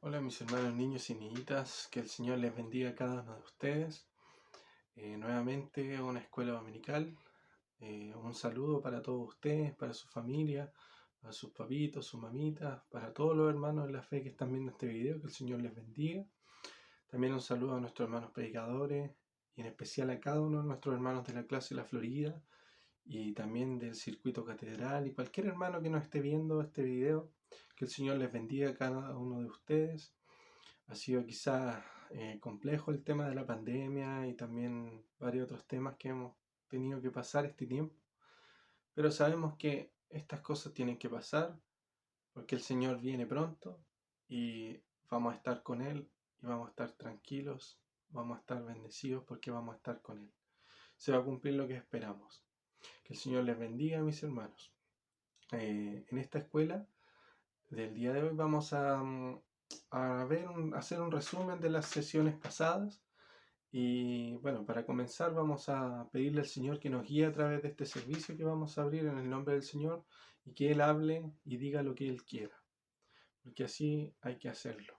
Hola mis hermanos niños y niñitas, que el Señor les bendiga a cada uno de ustedes. Nuevamente una escuela dominical. Un saludo para todos ustedes, para su familia, para sus papitos, sus mamitas, para todos los hermanos de la fe que están viendo este video, que el Señor les bendiga. También un saludo a nuestros hermanos predicadores y en especial a cada uno de nuestros hermanos de la clase de la Florida y también del circuito catedral y cualquier hermano que nos esté viendo este video. Que el Señor les bendiga a cada uno de ustedes. Ha sido quizás complejo el tema de la pandemia y también varios otros temas que hemos tenido que pasar este tiempo, pero sabemos que estas cosas tienen que pasar porque el Señor viene pronto y vamos a estar con Él y vamos a estar tranquilos, vamos a estar bendecidos porque vamos a estar con Él. Se va a cumplir lo que esperamos. Que el Señor les bendiga, mis hermanos. En esta escuela del día de hoy vamos a hacer un resumen de las sesiones pasadas y bueno, para comenzar vamos a pedirle al Señor que nos guíe a través de este servicio que vamos a abrir en el nombre del Señor y que Él hable y diga lo que Él quiera, porque así hay que hacerlo.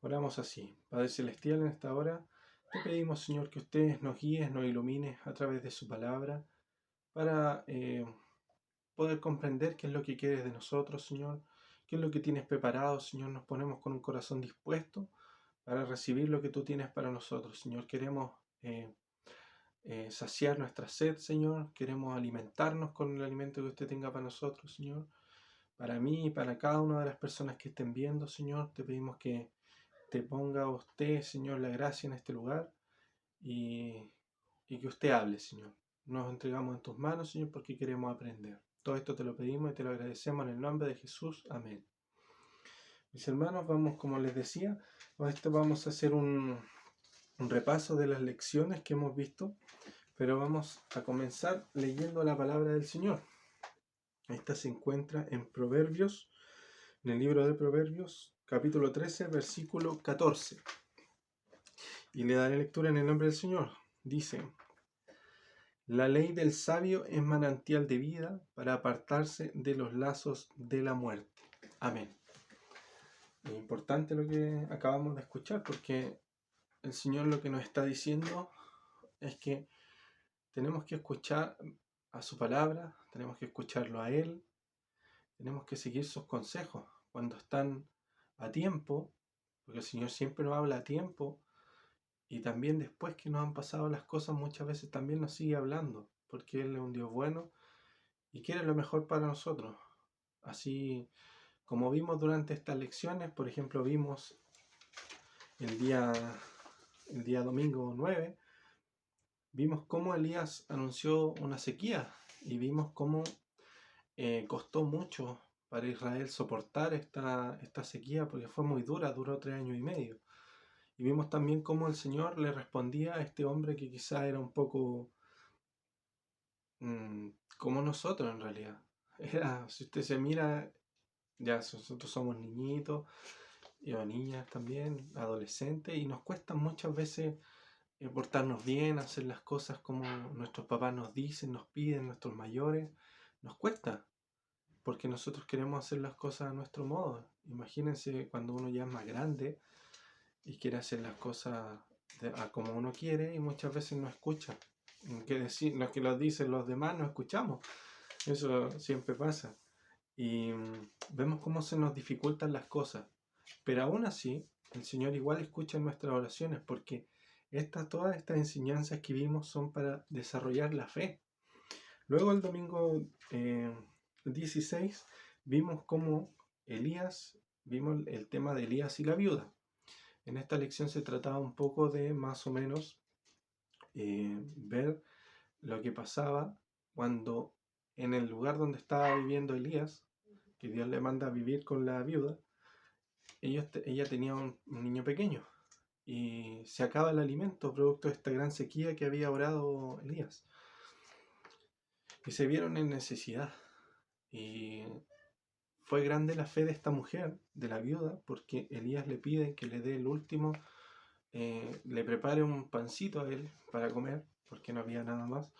Oramos así. Padre Celestial, en esta hora te pedimos, Señor, que ustedes nos guíen, nos ilumines a través de su palabra para poder comprender qué es lo que quieres de nosotros, Señor, qué es lo que tienes preparado, Señor. Nos ponemos con un corazón dispuesto para recibir lo que tú tienes para nosotros, Señor. Queremos saciar nuestra sed, Señor. Queremos alimentarnos con el alimento que usted tenga para nosotros, Señor. Para mí y para cada una de las personas que estén viendo, Señor, te pedimos que te ponga usted, Señor, la gracia en este lugar y, y que usted hable, Señor. Nos entregamos en tus manos, Señor, porque queremos aprender. Todo esto te lo pedimos y te lo agradecemos en el nombre de Jesús. Amén. Mis hermanos, vamos, como les decía, vamos a hacer un repaso de las lecciones que hemos visto, pero vamos a comenzar leyendo la palabra del Señor. Esta se encuentra en Proverbios, en el libro de Proverbios, capítulo 13, versículo 14. Y le daré lectura en el nombre del Señor. Dice: la ley del sabio es manantial de vida para apartarse de los lazos de la muerte. Amén. Es importante lo que acabamos de escuchar porque el Señor lo que nos está diciendo es que tenemos que escuchar a su palabra, tenemos que escucharlo a Él, tenemos que seguir sus consejos cuando están a tiempo, porque el Señor siempre nos habla a tiempo y también después que nos han pasado las cosas muchas veces también nos sigue hablando, porque Él es un Dios bueno y quiere lo mejor para nosotros. Así como vimos durante estas lecciones, por ejemplo vimos el día domingo 9, vimos cómo Elías anunció una sequía y vimos cómo costó mucho para Israel soportar esta sequía porque fue muy dura, duró 3 años y medio. Y vimos también cómo el Señor le respondía a este hombre que quizá era un poco como nosotros en realidad. Era, si usted se mira, ya nosotros somos niñitos y o niñas también, adolescentes, y nos cuesta muchas veces portarnos bien, hacer las cosas como nuestros papás nos dicen, nos piden, nuestros mayores. Nos cuesta, porque nosotros queremos hacer las cosas a nuestro modo. Imagínense cuando uno ya es más grande y quiere hacer las cosas a como uno quiere y muchas veces no escucha. Que decir, lo que nos dicen los demás no escuchamos. Eso siempre pasa. Y vemos cómo se nos dificultan las cosas. Pero aún así, el Señor igual escucha nuestras oraciones porque todas estas enseñanzas que vimos son para desarrollar la fe. Luego el domingo 16 vimos cómo vimos el tema de Elías y la viuda. En esta lección se trataba un poco de más o menos ver lo que pasaba cuando en el lugar donde estaba viviendo Elías, que Dios le manda a vivir con la viuda, ella tenía un niño pequeño y se acaba el alimento producto de esta gran sequía que había orado Elías. Y se vieron en necesidad. Y fue grande la fe de esta mujer, de la viuda, porque Elías le pide que le dé el último, le prepare un pancito a él para comer, porque no había nada más.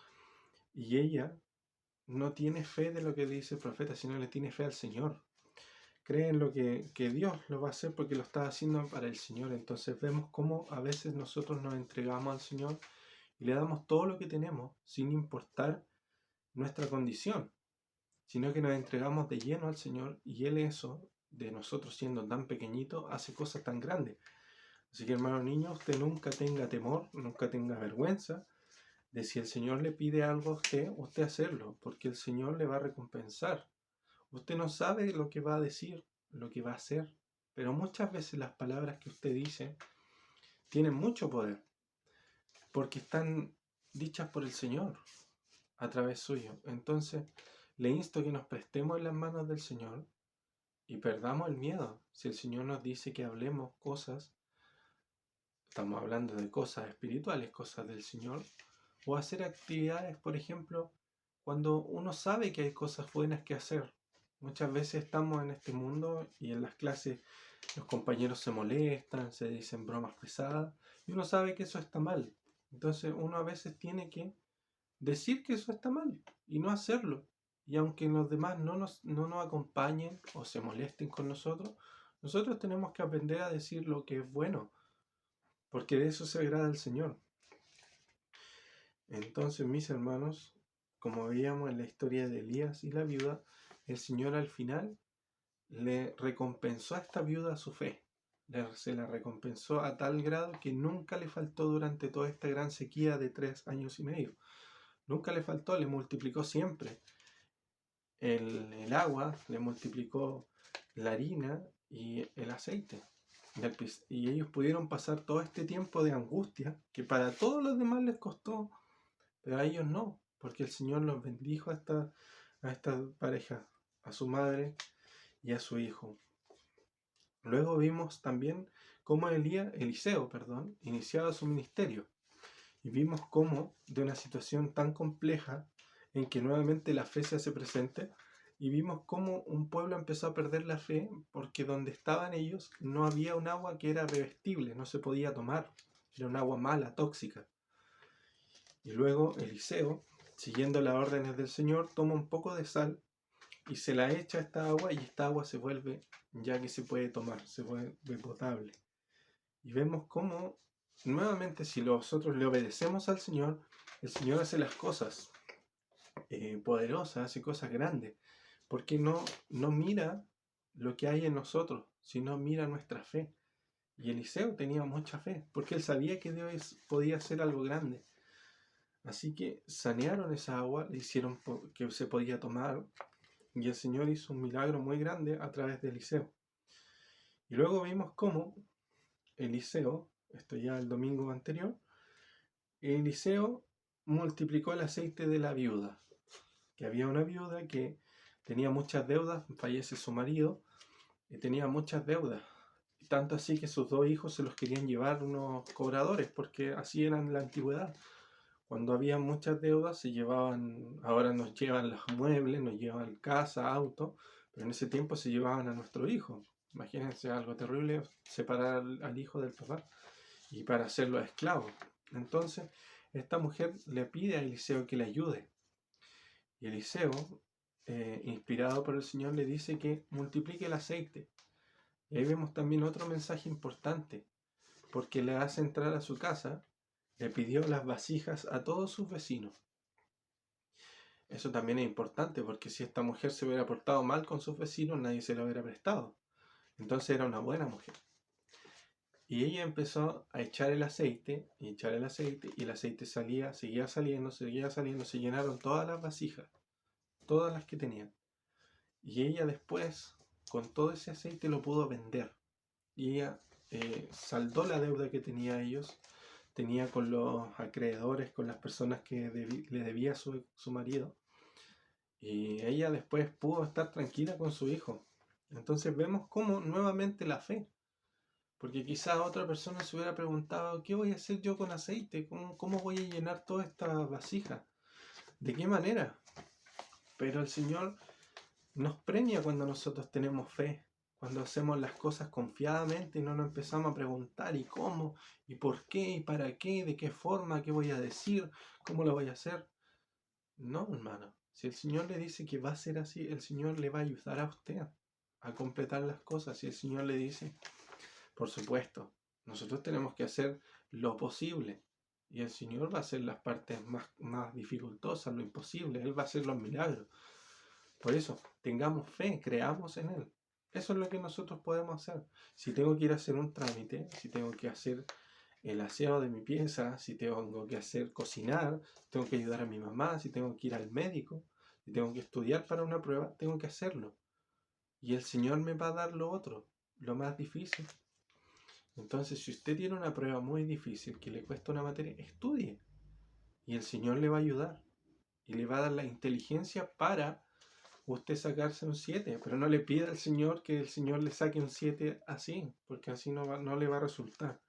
Y ella no tiene fe de lo que dice el profeta, sino le tiene fe al Señor. cree en lo que Dios lo va a hacer porque lo está haciendo para el Señor. Entonces vemos cómo a veces nosotros nos entregamos al Señor y le damos todo lo que tenemos sin importar nuestra condición, sino que nos entregamos de lleno al Señor y Él eso, de nosotros siendo tan pequeñitos, hace cosas tan grandes. Así que hermano niño, usted nunca tenga temor, nunca tenga vergüenza de si el Señor le pide algo a usted hacerlo, porque el Señor le va a recompensar. Usted no sabe lo que va a decir, lo que va a hacer, pero muchas veces las palabras que usted dice tienen mucho poder, porque están dichas por el Señor a través suyo. Entonces, le insto que nos prestemos en las manos del Señor y perdamos el miedo. Si el Señor nos dice que hablemos cosas, estamos hablando de cosas espirituales, cosas del Señor, o hacer actividades, por ejemplo, cuando uno sabe que hay cosas buenas que hacer. Muchas veces estamos en este mundo y en las clases los compañeros se molestan, se dicen bromas pesadas y uno sabe que eso está mal. Entonces uno a veces tiene que decir que eso está mal y no hacerlo. Y aunque los demás no nos acompañen o se molesten con nosotros tenemos que aprender a decir lo que es bueno, porque de eso se agrada el Señor. Entonces, mis hermanos, como veíamos en la historia de Elías y la viuda, el Señor al final le recompensó a esta viuda su fe. Se la recompensó a tal grado que nunca le faltó durante toda esta gran sequía de 3 años y medio. Nunca le faltó, le multiplicó siempre el agua, le multiplicó la harina y el aceite. Y ellos pudieron pasar todo este tiempo de angustia que para todos los demás les costó, pero a ellos no, porque el Señor los bendijo a esta pareja, a su madre y a su hijo. Luego vimos también cómo Eliseo, iniciaba su ministerio. Y vimos cómo de una situación tan compleja en que nuevamente la fe se hace presente, y vimos cómo un pueblo empezó a perder la fe porque donde estaban ellos no había un agua que era bebestible, no se podía tomar, era un agua mala, tóxica. Y luego Eliseo, siguiendo las órdenes del Señor, toma un poco de sal y se la echa a esta agua y esta agua se vuelve, ya que se puede tomar, se vuelve potable. Y vemos cómo, nuevamente, si nosotros le obedecemos al Señor, el Señor hace las cosas poderosas, hace cosas grandes, porque no mira lo que hay en nosotros, sino mira nuestra fe. Y Eliseo tenía mucha fe, porque él sabía que Dios podía hacer algo grande. Así que sanearon esa agua, le hicieron que se podía tomar, y el Señor hizo un milagro muy grande a través de Eliseo. Y luego vimos cómo Eliseo, esto ya el domingo anterior, Eliseo multiplicó el aceite de la viuda, que había una viuda que tenía muchas deudas, fallece su marido y tenía muchas deudas, tanto así que sus 2 hijos se los querían llevar unos cobradores, porque así era en la antigüedad. Cuando había muchas deudas se llevaban, ahora nos llevan los muebles, nos llevan casa, auto, pero en ese tiempo se llevaban a nuestro hijo. Imagínense algo terrible, separar al hijo del papá y para hacerlo esclavo. Entonces, esta mujer le pide a Eliseo que le ayude. Y Eliseo, inspirado por el Señor, le dice que multiplique el aceite. Y ahí vemos también otro mensaje importante, porque le hace entrar a su casa, le pidió las vasijas a todos sus vecinos. Eso también es importante, porque si esta mujer se hubiera portado mal con sus vecinos, nadie se lo hubiera prestado. Entonces era una buena mujer. Y ella empezó a echar el aceite, y el aceite salía, seguía saliendo, se llenaron todas las vasijas, todas las que tenían. Y ella después, con todo ese aceite, lo pudo vender. Y ella saldó la deuda que tenía con los acreedores, con las personas que le debía su marido. Y ella después pudo estar tranquila con su hijo. Entonces vemos cómo nuevamente la fe. Porque quizás otra persona se hubiera preguntado, ¿qué voy a hacer yo con aceite? ¿Cómo voy a llenar toda esta vasija? ¿De qué manera? Pero el Señor nos premia cuando nosotros tenemos fe, cuando hacemos las cosas confiadamente y no nos empezamos a preguntar ¿y cómo? ¿Y por qué? ¿Y para qué? ¿De qué forma? ¿Qué voy a decir? ¿Cómo lo voy a hacer? No, hermano. Si el Señor le dice que va a ser así, el Señor le va a ayudar a usted a completar las cosas. Y el Señor le dice, por supuesto, nosotros tenemos que hacer lo posible. Y el Señor va a hacer las partes más dificultosas, lo imposible. Él va a hacer los milagros. Por eso, tengamos fe, creamos en Él. Eso es lo que nosotros podemos hacer. Si tengo que ir a hacer un trámite, si tengo que hacer el aseo de mi pieza, si tengo que hacer cocinar, tengo que ayudar a mi mamá, si tengo que ir al médico, si tengo que estudiar para una prueba, tengo que hacerlo. Y el Señor me va a dar lo otro, lo más difícil. Entonces, si usted tiene una prueba muy difícil que le cuesta una materia, estudie. Y el Señor le va a ayudar. Y le va a dar la inteligencia para usted sacarse un 7. Pero no le pida al Señor que el Señor le saque un 7 así, porque así no le va a resultar.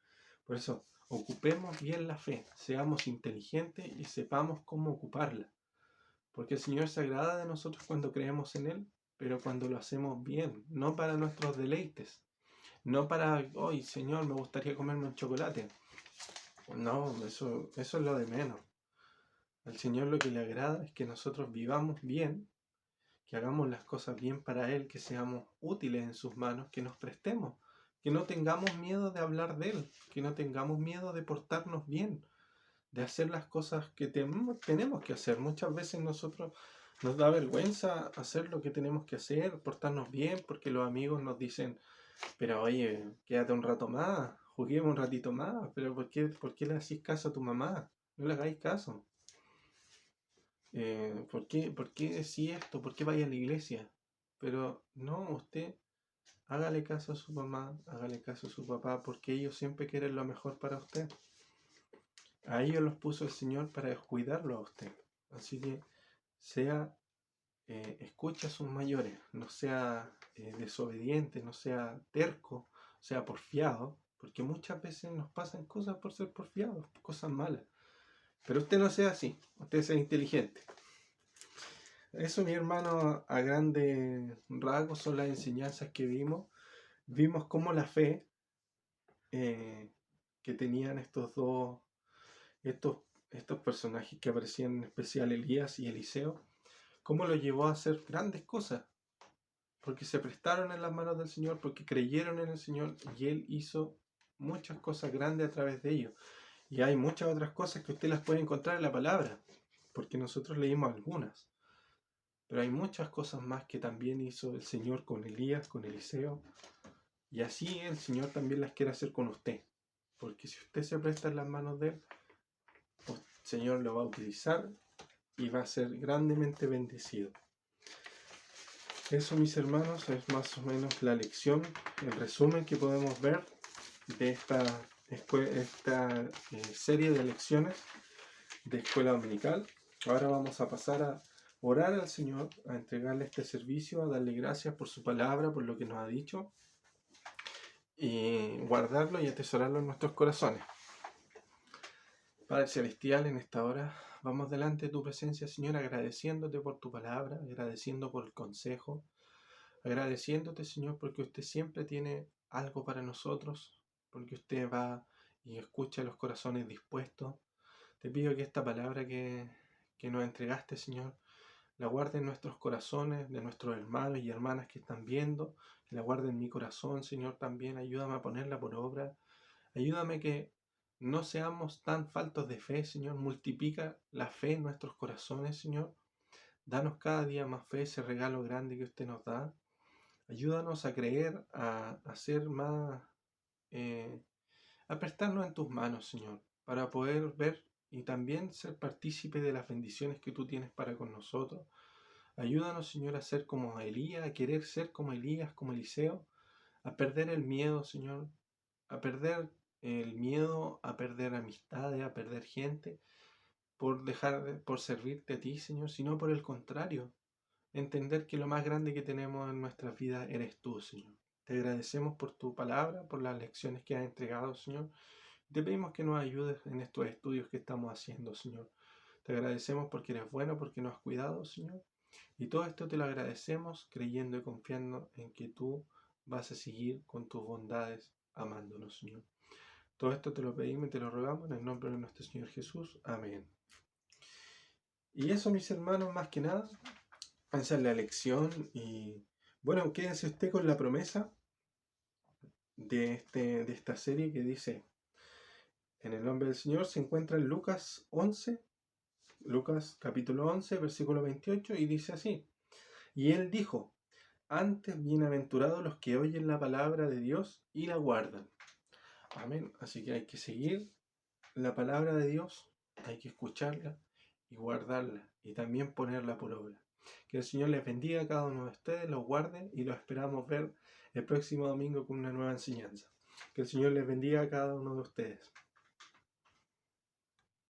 Por eso, ocupemos bien la fe, seamos inteligentes y sepamos cómo ocuparla. Porque el Señor se agrada de nosotros cuando creemos en Él, pero cuando lo hacemos bien, no para nuestros deleites. No para, hoy Señor, me gustaría comerme un chocolate. No, eso es lo de menos. Al Señor lo que le agrada es que nosotros vivamos bien, que hagamos las cosas bien para Él, que seamos útiles en sus manos, que nos prestemos, que no tengamos miedo de hablar de Él, que no tengamos miedo de portarnos bien, de hacer las cosas que tenemos que hacer. Muchas veces nosotros nos da vergüenza hacer lo que tenemos que hacer, portarnos bien, porque los amigos nos dicen, pero oye, quédate un rato más, juguemos un ratito más, pero ¿por qué le hacís caso a tu mamá? No le hagáis caso. ¿Por qué decís esto? ¿Por qué vaya a la iglesia? Pero no, usted hágale caso a su mamá, hágale caso a su papá, porque ellos siempre quieren lo mejor para usted. A ellos los puso el Señor para cuidarlo a usted. Así que escucha a sus mayores, no sea desobediente, no sea terco, sea porfiado, porque muchas veces nos pasan cosas por ser porfiados, cosas malas. Pero usted no sea así, usted sea inteligente. Eso, mi hermano, a grandes rasgos son las enseñanzas que vimos. Vimos cómo la fe que tenían estos personajes que aparecían, en especial Elías y Eliseo, cómo lo llevó a hacer grandes cosas, porque se prestaron en las manos del Señor, porque creyeron en el Señor, y Él hizo muchas cosas grandes a través de ellos. Y hay muchas otras cosas que usted las puede encontrar en la palabra, porque nosotros leímos algunas. Pero hay muchas cosas más que también hizo el Señor con Elías, con Eliseo, y así el Señor también las quiere hacer con usted. Porque si usted se presta en las manos de Él, el Señor lo va a utilizar y va a ser grandemente bendecido. Eso, mis hermanos, es más o menos la lección, el resumen que podemos ver de esta serie de lecciones de escuela dominical. Ahora vamos a pasar a orar al Señor, a entregarle este servicio, a darle gracias por su palabra, por lo que nos ha dicho, y guardarlo y atesorarlo en nuestros corazones. Padre Celestial, en esta hora vamos delante de tu presencia, Señor, agradeciéndote por tu palabra, agradeciendo por el consejo, agradeciéndote, Señor, porque usted siempre tiene algo para nosotros, porque usted va y escucha los corazones dispuestos. Te pido que esta palabra que nos entregaste, Señor, la guarde en nuestros corazones, de nuestros hermanos y hermanas que están viendo, que la guarde en mi corazón, Señor, también. Ayúdame a ponerla por obra. Ayúdame que no seamos tan faltos de fe, Señor. Multiplica la fe en nuestros corazones, Señor. Danos cada día más fe, ese regalo grande que usted nos da. Ayúdanos a creer, a ser más, a prestarnos en tus manos, Señor, para poder ver y también ser partícipe de las bendiciones que tú tienes para con nosotros. Ayúdanos, Señor, a ser como Elías, a querer ser como Elías, como Eliseo, a perder el miedo, Señor, a perder el miedo, a perder amistades, a perder gente, por servirte a ti, Señor, sino por el contrario, entender que lo más grande que tenemos en nuestras vidas eres tú, Señor. Te agradecemos por tu palabra, por las lecciones que has entregado, Señor. Te pedimos que nos ayudes en estos estudios que estamos haciendo, Señor. Te agradecemos porque eres bueno, porque nos has cuidado, Señor. Y todo esto te lo agradecemos creyendo y confiando en que tú vas a seguir con tus bondades amándonos, Señor. Todo esto te lo pedimos y te lo rogamos en el nombre de nuestro Señor Jesús. Amén. Y eso, mis hermanos, más que nada, esa es la lección y Bueno, quédense usted con la promesa de esta serie que dice, en el nombre del Señor, se encuentra en Lucas 11, Lucas capítulo 11, versículo 28, y dice así, y él dijo, antes bienaventurados los que oyen la palabra de Dios y la guardan. Amén. Así que hay que seguir la palabra de Dios, hay que escucharla y guardarla y también ponerla por obra. Que el Señor les bendiga a cada uno de ustedes, los guarde y los esperamos ver el próximo domingo con una nueva enseñanza. Que el Señor les bendiga a cada uno de ustedes.